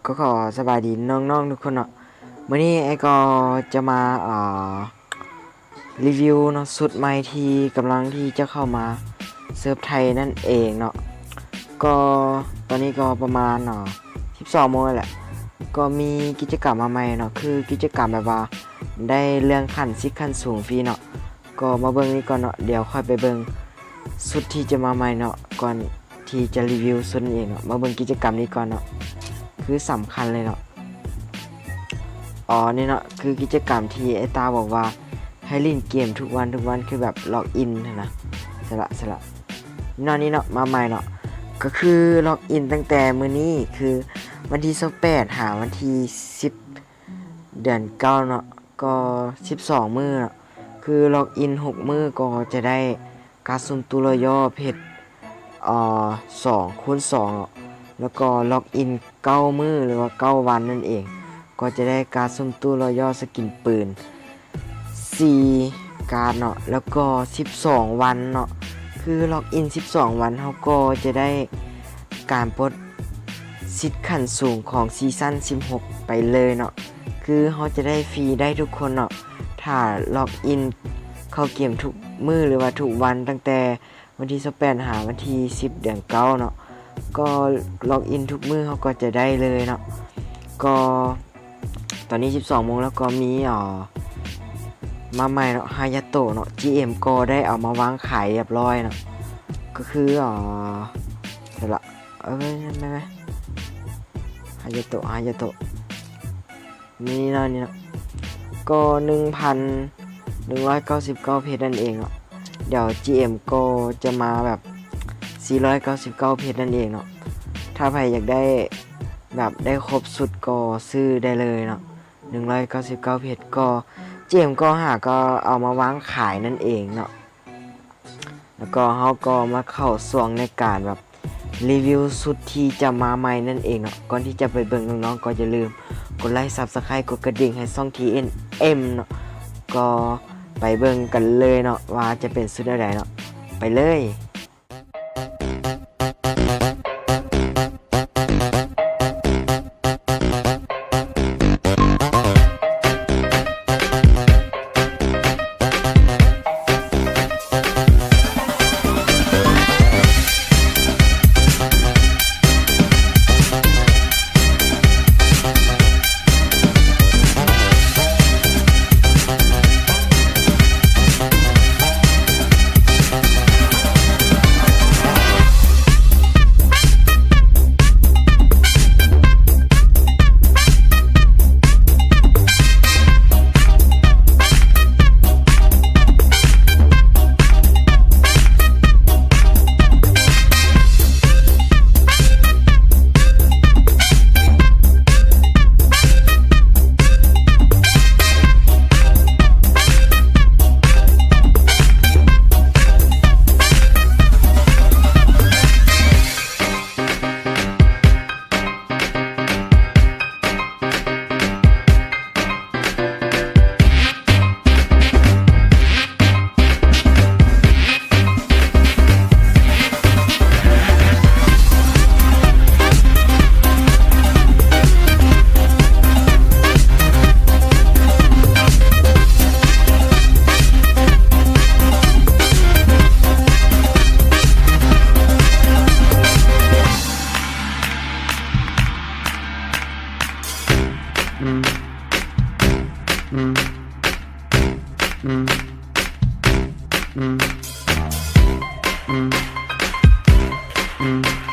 ก็ขอสบายดีน้องๆทุกคนเนาะมื้อนี้ไอ้ก็จะมารีวิวเนาะสุดใหม่ที่กำลังที่จะเข้ามาเซิร์ฟไทยนั่นเองเนาะก็ตอนนี้ก็ประมาณ12 โมงแหละก็มีกิจกรรมมาใหม่เนาะคือกิจกรรมแบบว่าได้เรื่องขั้นซิกขั้นสูงฟรีเนาะก็มาเบิ่งนี้ก่อนเนาะเดี๋ยวค่อยไปเบิ่งสุดที่จะมาใหม่เนาะก่อนที่จะรีวิวสุดเองเนาะมาเบิ่งกิจกรรมนี้ก่อนเนาะคือสำคัญเลยเนาะนี่เนาะคือกิจกรรมที่ไอ้ตาบอกว่าให้เล่นเกมทุกวันคือแบบล็อกอินนะสละนี่เนาะมาใหม่เนาะก็คือล็อกอินตั้งแต่มื้อนี้คือวันที่28หาวันที่10เดือน9เนาะก็12มื้อเนาะคือล็อกอิน6มื้อก็จะได้การสุ่มตู้รอย่อเพชร2x2 เนาะแล้วก็ล็อกอิน9มื้อหรือว่า9วันนั่นเองก็จะได้การสุ่มตู้รอย่อสกินปืน4การเนาะแล้วก็12วันเนาะคือล็อกอิน12วันเขาก็จะได้การปลดสิทธิ์ขั้นสูงของซีซั่น16ไปเลยเนาะคือเขาจะได้ฟรีได้ทุกคนเนาะถ้าล็อกอินเข้าเกมทุกมื้อหรือว่าทุกวันตั้งแต่วันที่28หาวันที่10เดือน9เนาะก็ล็อกอินทุกมื้อเขาก็จะได้เลยเนาะก็ตอนนี้12 โมงแล้วก็มีมาใหม่เนาะฮายาโตะเนาะ GM ก็ได้เอามาวางขายเรียบร้อยเนาะก็คือเดี๋ยวละไม่ฮายาโตะนี่เนาะก็1,199 เพชรนั่นเองเนาะเดี๋ยว GM ก็จะมาแบบ499 เพชรนั่นเองเนาะถ้าใครอยากได้แบบได้ครบสุดก็ซื้อได้เลยเนาะ199 เพชรก็เจมก็ก็เอามาวางขายนั่นเองเนาะแล้วก็เขาก็มาเข้าส่วงในการแบบรีวิวสุดที่จะมาใหม่นั่นเองเนาะก่อนที่จะไปเบิ่งน้องๆก็อย่าลืมกดไลค์ Subscribe กดกระดิ่งให้ช่อง TNM เนาะก็ไปเบิ่งกันเลยเนาะว่าจะเป็นสุดอะไรเนาะไปเลยMm.